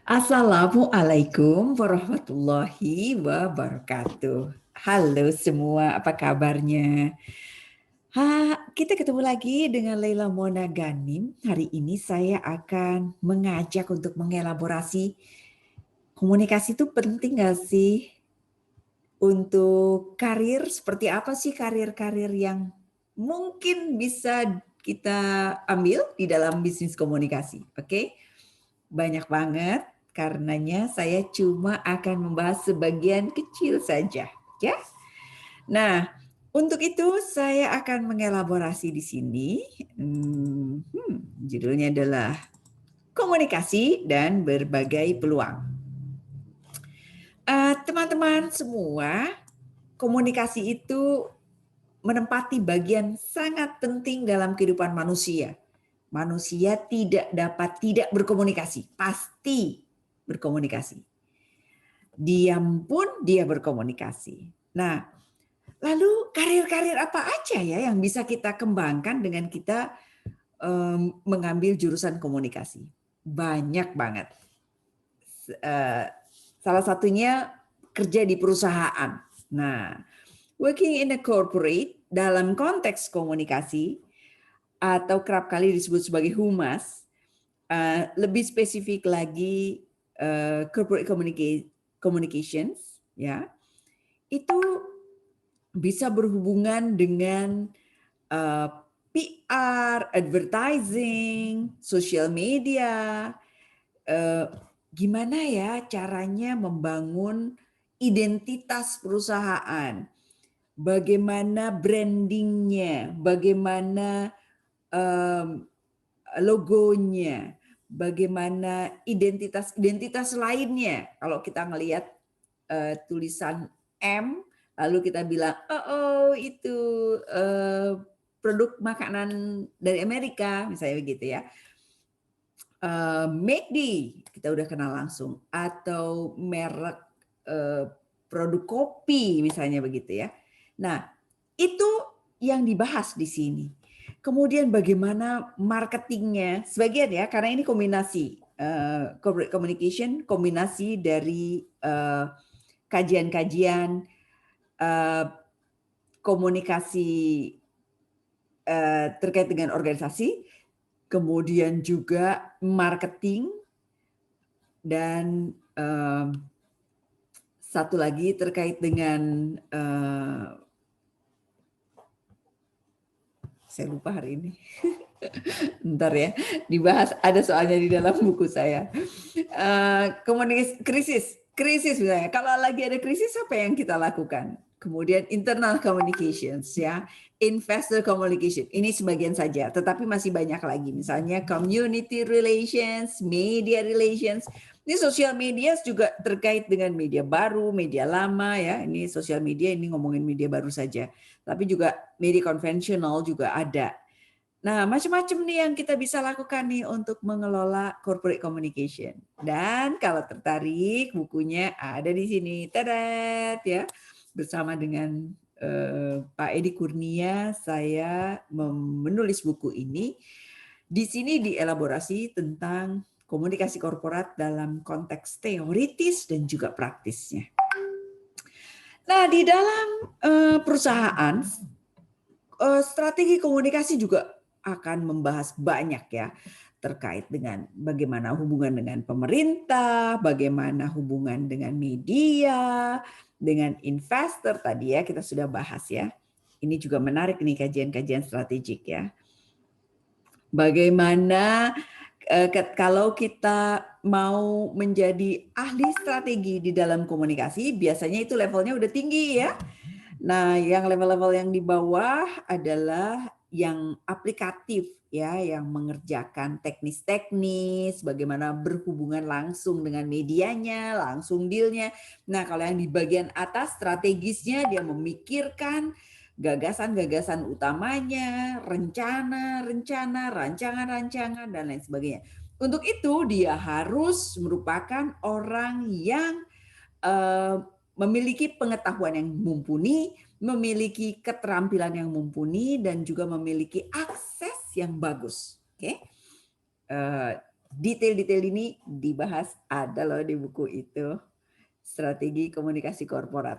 Assalamualaikum warahmatullahi wabarakatuh. Halo semua, apa kabarnya? Kita ketemu lagi dengan Leila Mona Ganim. Hari ini saya akan mengajak untuk mengelaborasi komunikasi itu penting nggak sih untuk karir? Seperti apa sih karir-karir yang mungkin bisa kita ambil di dalam bisnis komunikasi? Oke? Banyak banget, karenanya saya cuma akan membahas sebagian kecil saja, ya. Nah, untuk itu saya akan mengelaborasi di sini. Judulnya adalah komunikasi dan berbagai peluang. Teman-teman semua, komunikasi itu menempati bagian sangat penting dalam kehidupan manusia. Manusia tidak dapat tidak berkomunikasi, pasti berkomunikasi. Diam pun dia berkomunikasi. Nah, lalu karir-karir apa aja ya yang bisa kita kembangkan dengan kita mengambil jurusan komunikasi? Banyak banget. Salah satunya kerja di perusahaan. Nah, working in a corporate dalam konteks komunikasi atau kerap kali disebut sebagai humas, lebih spesifik lagi corporate communications, ya, itu bisa berhubungan dengan PR, advertising, social media, gimana ya caranya membangun identitas perusahaan, bagaimana brandingnya, bagaimana logonya, bagaimana identitas lainnya. Kalau kita ngelihat tulisan M, lalu kita bilang, itu produk makanan dari Amerika, misalnya begitu ya. McD, kita udah kenal langsung. Atau merek produk kopi, misalnya begitu ya. Nah, itu yang dibahas di sini. Kemudian bagaimana marketingnya, sebagian ya, karena ini kombinasi corporate communication, kombinasi dari kajian-kajian komunikasi terkait dengan organisasi, kemudian juga marketing, dan satu lagi terkait dengan saya lupa hari ini. Ntar ya, dibahas, ada soalnya di dalam buku saya. Krisis misalnya. Kalau lagi ada krisis, apa yang kita lakukan? Kemudian internal communications, ya, investor communication. Ini sebagian saja, tetapi masih banyak lagi. Misalnya community relations, media relations. Ini sosial media juga terkait dengan media baru, media lama, ya. Ini sosial media, ini ngomongin media baru saja. Tapi juga media konvensional juga ada. Nah, macam-macam nih yang kita bisa lakukan nih untuk mengelola corporate communication. Dan kalau tertarik, bukunya ada di sini. Tadat, ya. Bersama dengan Pak Edi Kurnia, saya menulis buku ini. Di sini dielaborasi tentang komunikasi korporat dalam konteks teoritis dan juga praktisnya. Nah, di dalam perusahaan, strategi komunikasi juga akan membahas banyak ya, terkait dengan bagaimana hubungan dengan pemerintah, bagaimana hubungan dengan media, dengan investor tadi ya kita sudah bahas ya. Ini juga menarik nih kajian-kajian strategik ya. Bagaimana kalau kita mau menjadi ahli strategi di dalam komunikasi, biasanya itu levelnya udah tinggi ya. Nah, yang level-level yang di bawah adalah yang aplikatif ya, yang mengerjakan teknis-teknis, bagaimana berhubungan langsung dengan medianya, langsung dealnya. Nah, kalau yang di bagian atas strategisnya dia memikirkan gagasan-gagasan utamanya, rancangan-rancangan, dan lain sebagainya. Untuk itu dia harus merupakan orang yang memiliki pengetahuan yang mumpuni, memiliki keterampilan yang mumpuni, dan juga memiliki akses yang bagus. Oke, Detail-detail ini dibahas ada loh di buku itu, Strategi Komunikasi Korporat.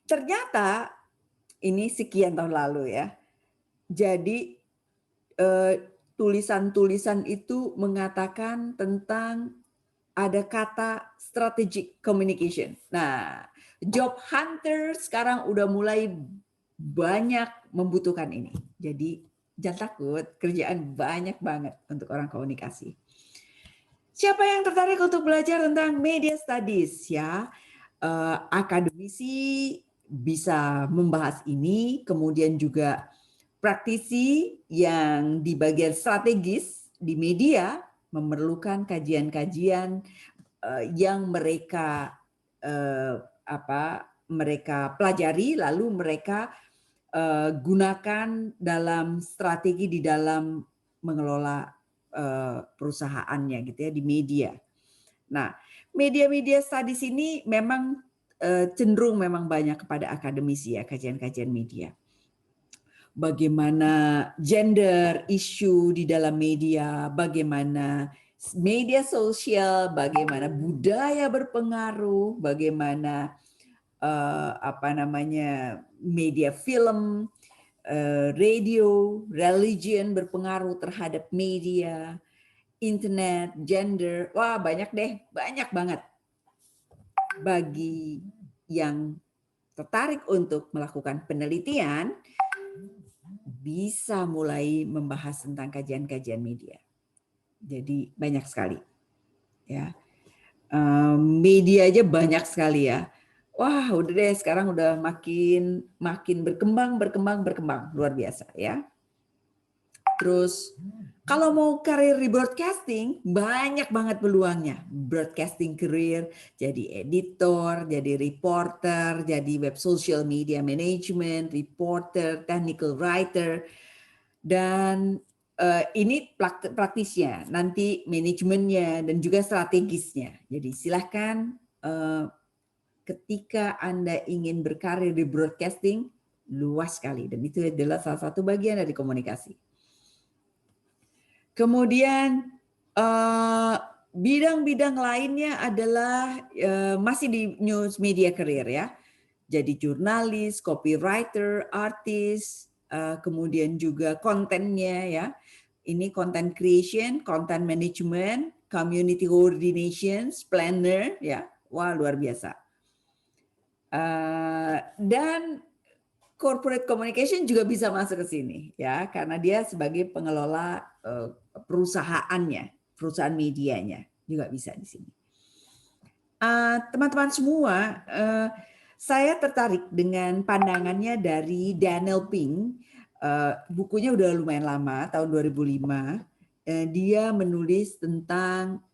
Ternyata ini sekian tahun lalu ya. Jadi tulisan-tulisan itu mengatakan tentang ada kata strategic communication. Nah, job hunter sekarang udah mulai banyak membutuhkan ini. Jadi jangan takut, kerjaan banyak banget untuk orang komunikasi. Siapa yang tertarik untuk belajar tentang media studies ya? Akademisi bisa membahas ini, kemudian juga praktisi yang di bagian strategis di media memerlukan kajian-kajian yang mereka mereka pelajari lalu mereka gunakan dalam strategi di dalam mengelola perusahaannya gitu ya di media. Nah, media-media studies ini memang cenderung memang banyak kepada akademisi ya, kajian-kajian media. Bagaimana gender isu di dalam media, bagaimana media sosial, bagaimana budaya berpengaruh, bagaimana media film, radio, religion berpengaruh terhadap media, internet, gender, wah banyak deh, banyak banget. Bagi yang tertarik untuk melakukan penelitian, bisa mulai membahas tentang kajian-kajian media. Jadi banyak sekali, ya. Media aja banyak sekali ya. Wah, udah deh sekarang udah makin berkembang, luar biasa ya. Terus kalau mau karir di broadcasting, banyak banget peluangnya. Broadcasting career, jadi editor, jadi reporter, jadi web social media management, reporter, technical writer, dan ini praktisnya, nanti manajemennya dan juga strategisnya. Jadi silahkan ketika Anda ingin berkarir di broadcasting, luas sekali. Dan itu adalah salah satu bagian dari komunikasi. Kemudian bidang-bidang lainnya adalah masih di news media career ya. Jadi jurnalis, copywriter, artis, kemudian juga kontennya ya. Ini content creation, content management, community coordination, planner ya. Wah, luar biasa. Dan corporate communication juga bisa masuk ke sini ya, karena dia sebagai pengelola perusahaannya, perusahaan medianya juga bisa di sini. Teman-teman semua, saya tertarik dengan pandangannya dari Daniel Pink. Bukunya udah lumayan lama, tahun 2005. Dia menulis tentang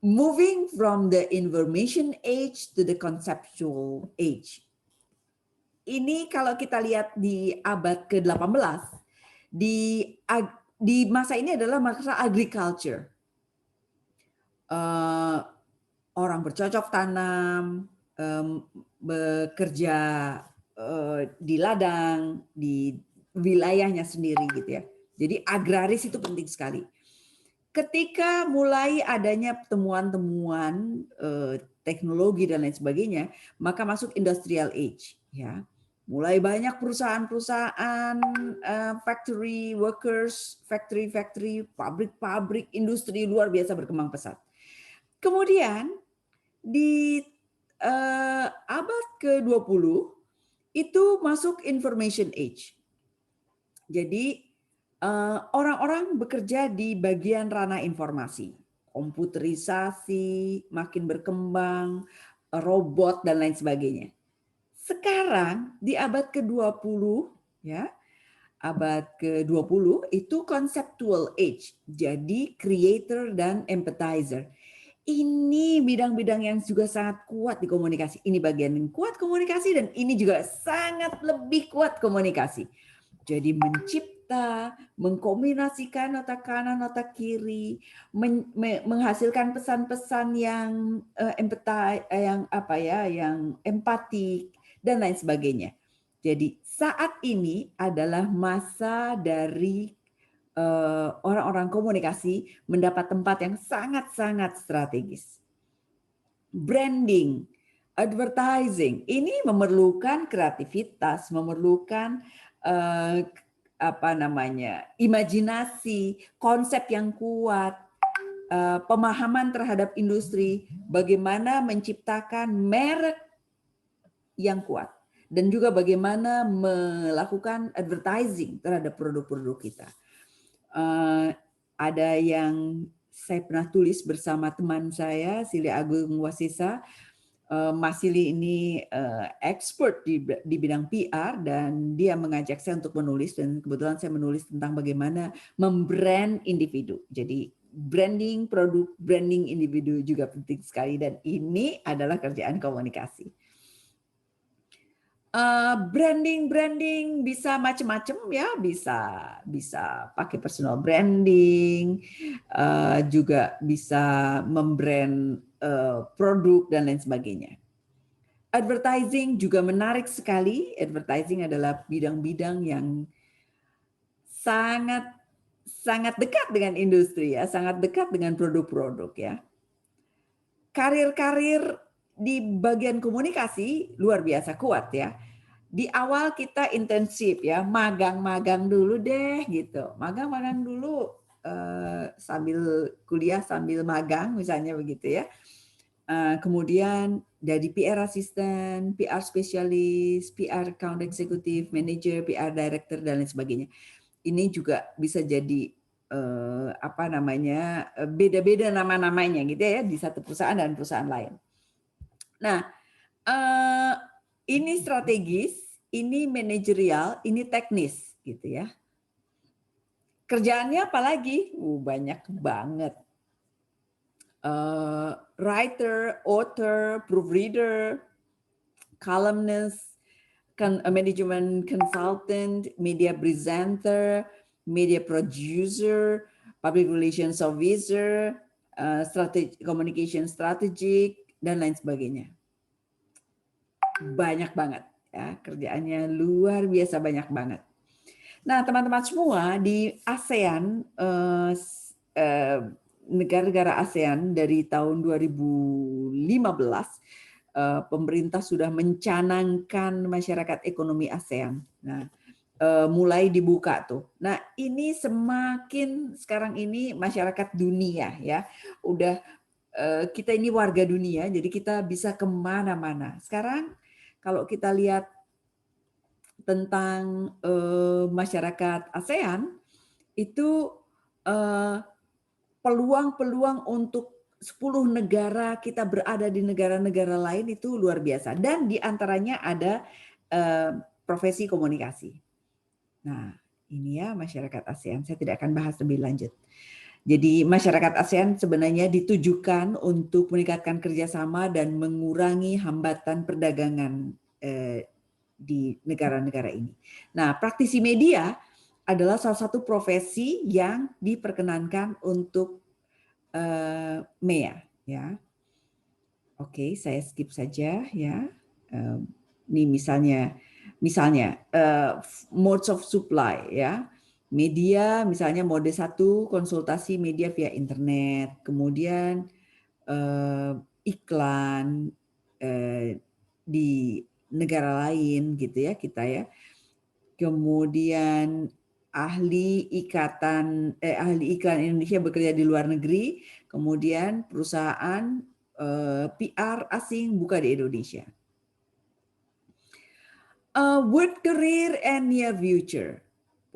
moving from the information age to the conceptual age. Ini kalau kita lihat di abad ke-18, di masa ini adalah masa agriculture. Orang bercocok tanam, bekerja di ladang, di wilayahnya sendiri gitu ya. Jadi agraris itu penting sekali. Ketika mulai adanya temuan-temuan teknologi dan lain sebagainya, maka masuk industrial age ya. Mulai banyak perusahaan-perusahaan, factory workers, factory, pabrik-pabrik, industri luar biasa berkembang pesat. Kemudian di abad ke-20 itu masuk information age. Jadi orang-orang bekerja di bagian ranah informasi, komputerisasi makin berkembang, robot dan lain sebagainya. Sekarang di abad ke-20 ya, abad ke-20 itu conceptual age. Jadi creator dan empathizer. Ini bidang-bidang yang juga sangat kuat di komunikasi. Ini bagian yang kuat komunikasi dan ini juga sangat lebih kuat komunikasi. Jadi mencipta, mengkombinasikan nota kanan, nota kiri, menghasilkan pesan-pesan yang yang empatik dan lain sebagainya. Jadi saat ini adalah masa dari orang-orang komunikasi mendapat tempat yang sangat-sangat strategis. Branding, advertising, ini memerlukan kreativitas, memerlukan imajinasi, konsep yang kuat, pemahaman terhadap industri, bagaimana menciptakan merek yang kuat, dan juga bagaimana melakukan advertising terhadap produk-produk kita. Ada yang saya pernah tulis bersama teman saya, Sili Agung Wasisa. Mas Sili ini expert di bidang PR, dan dia mengajak saya untuk menulis, dan kebetulan saya menulis tentang bagaimana membrand individu. Jadi branding produk, branding individu juga penting sekali, dan ini adalah kerjaan komunikasi. Branding bisa macam-macam ya, bisa pakai personal branding, juga bisa membrand produk dan lain sebagainya. Advertising juga menarik sekali. Advertising adalah bidang-bidang yang sangat dekat dengan industri ya, sangat dekat dengan produk-produk ya. Karir-karir di bagian komunikasi luar biasa kuat ya. Di awal kita intensif ya, magang-magang dulu deh gitu. Magang-magang dulu sambil kuliah sambil magang misalnya begitu ya. Kemudian jadi PR assistant, PR spesialis, PR account executive, manager, PR director dan lain sebagainya. Ini juga bisa jadi beda-beda nama-namanya gitu ya di satu perusahaan dan perusahaan lain. Nah, ini strategis, ini manajerial, ini teknis gitu ya. Kerjaannya apalagi? Banyak banget. Writer, author, proofreader, columnist, management consultant, media presenter, media producer, public relations officer, communication strategic, dan lain sebagainya. Banyak banget ya, kerjaannya luar biasa banyak banget. Nah, teman-teman semua di ASEAN, negara-negara ASEAN dari tahun 2015, pemerintah sudah mencanangkan masyarakat ekonomi ASEAN. Nah, mulai dibuka tuh. Nah, ini semakin sekarang ini masyarakat dunia ya, udah kita ini warga dunia, jadi kita bisa kemana-mana. Sekarang kalau kita lihat tentang masyarakat ASEAN, itu peluang-peluang untuk 10 negara kita berada di negara-negara lain itu luar biasa. Dan di antaranya ada profesi komunikasi. Nah, ini ya masyarakat ASEAN. Saya tidak akan bahas lebih lanjut. Jadi masyarakat ASEAN sebenarnya ditujukan untuk meningkatkan kerjasama dan mengurangi hambatan perdagangan di negara-negara ini. Nah, praktisi media adalah salah satu profesi yang diperkenankan untuk MEA. Ya, oke, saya skip saja ya. Ini misalnya modes of supply ya. Media misalnya mode 1 konsultasi media via internet, kemudian iklan di negara lain gitu ya kita ya. Kemudian ahli iklan Indonesia bekerja di luar negeri, kemudian perusahaan PR asing buka di Indonesia. Work career and near future.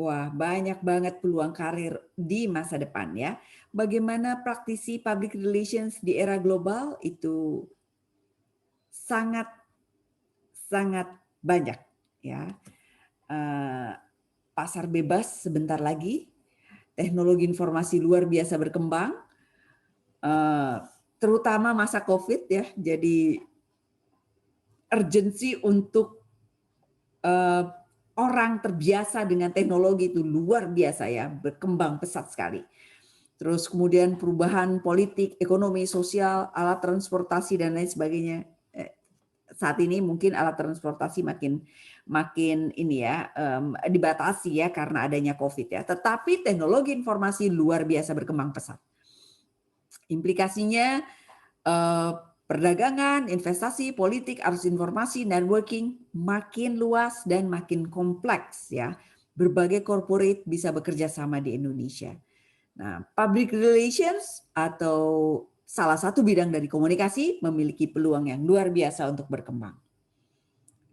Wah, banyak banget peluang karir di masa depan ya. Bagaimana praktisi public relations di era global itu sangat banyak ya. Pasar bebas sebentar lagi, teknologi informasi luar biasa berkembang, terutama masa COVID ya. Jadi urgensi untuk orang terbiasa dengan teknologi itu luar biasa ya, berkembang pesat sekali. Terus kemudian perubahan politik, ekonomi, sosial, alat transportasi dan lain sebagainya saat ini mungkin alat transportasi makin ini ya, dibatasi ya karena adanya COVID ya. Tetapi teknologi informasi luar biasa berkembang pesat. Implikasinya perdagangan, investasi, politik, arus informasi, networking makin luas dan makin kompleks ya. Berbagai corporate bisa bekerja sama di Indonesia. Nah, public relations atau salah satu bidang dari komunikasi memiliki peluang yang luar biasa untuk berkembang.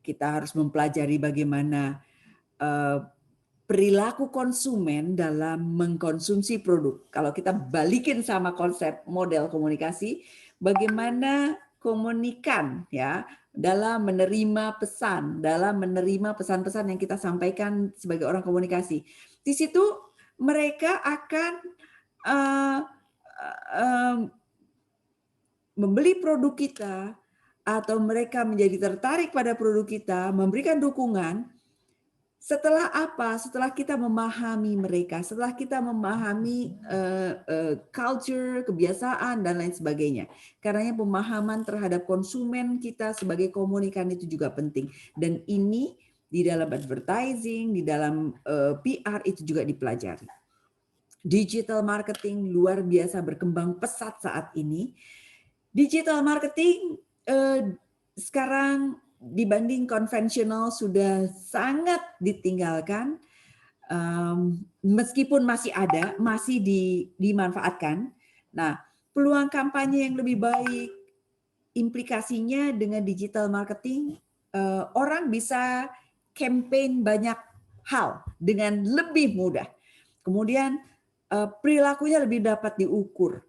Kita harus mempelajari bagaimana perilaku konsumen dalam mengkonsumsi produk. Kalau kita balikin sama konsep model komunikasi, bagaimana komunikan ya dalam menerima pesan, dalam menerima pesan-pesan yang kita sampaikan sebagai orang komunikasi. Di situ mereka akan membeli produk kita atau mereka menjadi tertarik pada produk kita, memberikan dukungan. Setelah apa? Setelah kita memahami mereka, setelah kita memahami culture, kebiasaan, dan lain sebagainya. Karena pemahaman terhadap konsumen kita sebagai komunikan itu juga penting. Dan ini di dalam advertising, di dalam PR itu juga dipelajari. Digital marketing luar biasa berkembang pesat saat ini. Digital marketing sekarang dibanding konvensional sudah sangat ditinggalkan, meskipun masih ada, masih dimanfaatkan. Nah, peluang kampanye yang lebih baik, implikasinya dengan digital marketing, orang bisa campaign banyak hal dengan lebih mudah. Kemudian perilakunya lebih dapat diukur.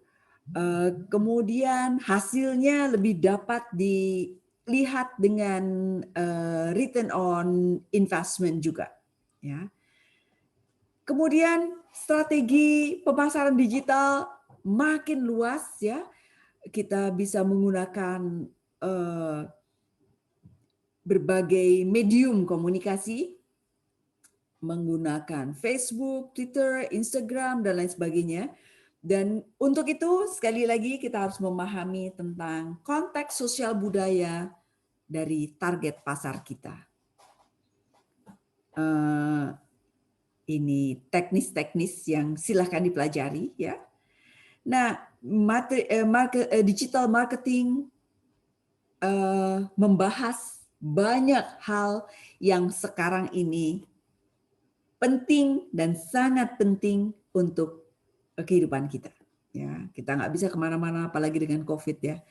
Kemudian hasilnya lebih dapat dilihat dengan return on investment juga, ya. Kemudian strategi pemasaran digital makin luas ya. Kita bisa menggunakan berbagai medium komunikasi, menggunakan Facebook, Twitter, Instagram, dan lain sebagainya. Dan untuk itu sekali lagi kita harus memahami tentang konteks sosial budaya dari target pasar kita. Ini teknis-teknis yang silahkan dipelajari ya. Nah, digital marketing membahas banyak hal yang sekarang ini penting dan sangat penting untuk kehidupan kita. Ya, kita nggak bisa kemana-mana, apalagi dengan COVID ya.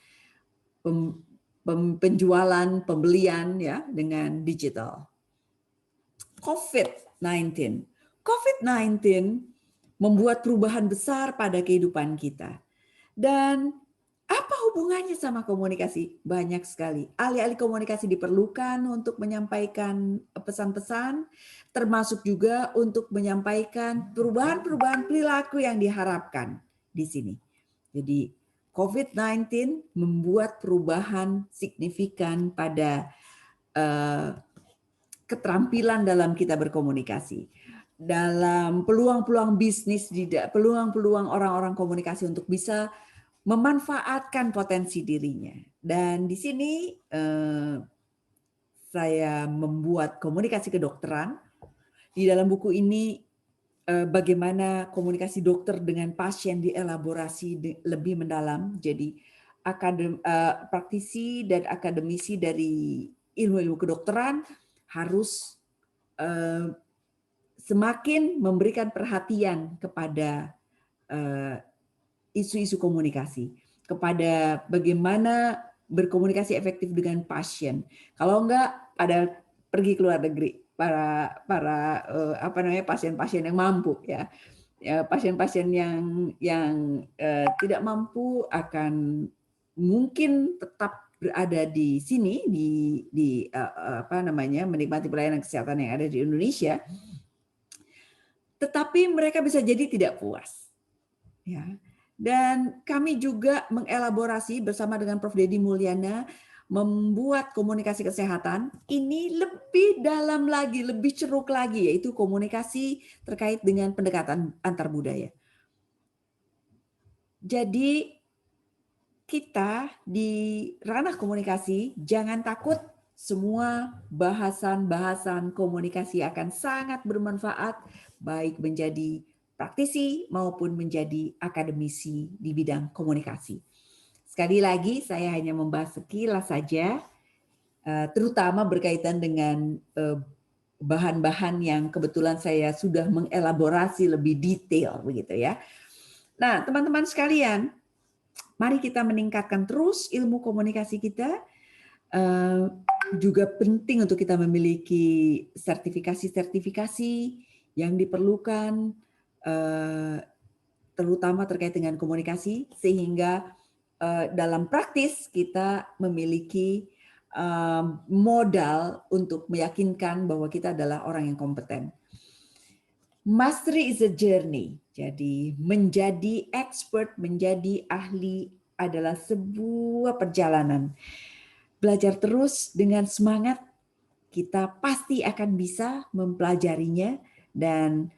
Penjualan, pembelian ya dengan digital. COVID-19 membuat perubahan besar pada kehidupan kita. Dan apa hubungannya sama komunikasi? Banyak sekali. Alih-alih komunikasi diperlukan untuk menyampaikan pesan-pesan, termasuk juga untuk menyampaikan perubahan-perubahan perilaku yang diharapkan di sini. Jadi COVID-19 membuat perubahan signifikan pada keterampilan dalam kita berkomunikasi. Dalam peluang-peluang bisnis, peluang-peluang orang-orang komunikasi untuk bisa memanfaatkan potensi dirinya. Dan di sini saya membuat komunikasi kedokteran. Di dalam buku ini bagaimana komunikasi dokter dengan pasien dielaborasi lebih mendalam. Jadi praktisi dan akademisi dari ilmu-ilmu kedokteran harus semakin memberikan perhatian kepada isu-isu komunikasi, kepada bagaimana berkomunikasi efektif dengan pasien. Kalau enggak, pergi ke luar negeri para pasien-pasien yang mampu ya. Pasien-pasien yang tidak mampu akan mungkin tetap berada di sini menikmati pelayanan kesehatan yang ada di Indonesia, tetapi mereka bisa jadi tidak puas. Ya. Dan kami juga mengelaborasi bersama dengan Prof. Dedi Mulyana membuat komunikasi kesehatan ini lebih dalam lagi, lebih ceruk lagi, yaitu komunikasi terkait dengan pendekatan antar budaya. Jadi kita di ranah komunikasi jangan takut, semua bahasan-bahasan komunikasi akan sangat bermanfaat, baik menjadi praktisi maupun menjadi akademisi di bidang komunikasi. Sekali lagi, saya hanya membahas sekilas saja, terutama berkaitan dengan bahan-bahan yang kebetulan saya sudah mengelaborasi lebih detail, begitu ya. Nah, teman-teman sekalian, mari kita meningkatkan terus ilmu komunikasi kita. Juga penting untuk kita memiliki sertifikasi-sertifikasi yang diperlukan, terutama terkait dengan komunikasi, sehingga dalam praktis kita memiliki modal untuk meyakinkan bahwa kita adalah orang yang kompeten. Mastery is a journey. Jadi menjadi expert, menjadi ahli adalah sebuah perjalanan. Belajar terus dengan semangat, kita pasti akan bisa mempelajarinya dan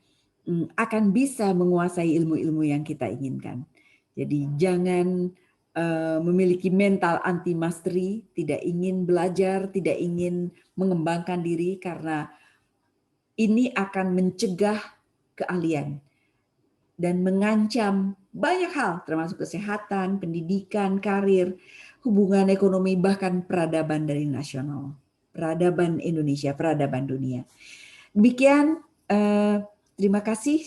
akan bisa menguasai ilmu-ilmu yang kita inginkan. Jadi jangan memiliki mental anti mastery, tidak ingin belajar, tidak ingin mengembangkan diri, karena ini akan mencegah keahlian dan mengancam banyak hal, termasuk kesehatan, pendidikan, karir, hubungan ekonomi, bahkan peradaban dari nasional, peradaban Indonesia, peradaban dunia. Demikian, terima kasih.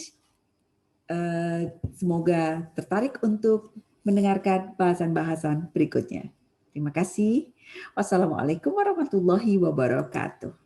Semoga tertarik untuk mendengarkan bahasan-bahasan berikutnya. Terima kasih. Wassalamualaikum warahmatullahi wabarakatuh.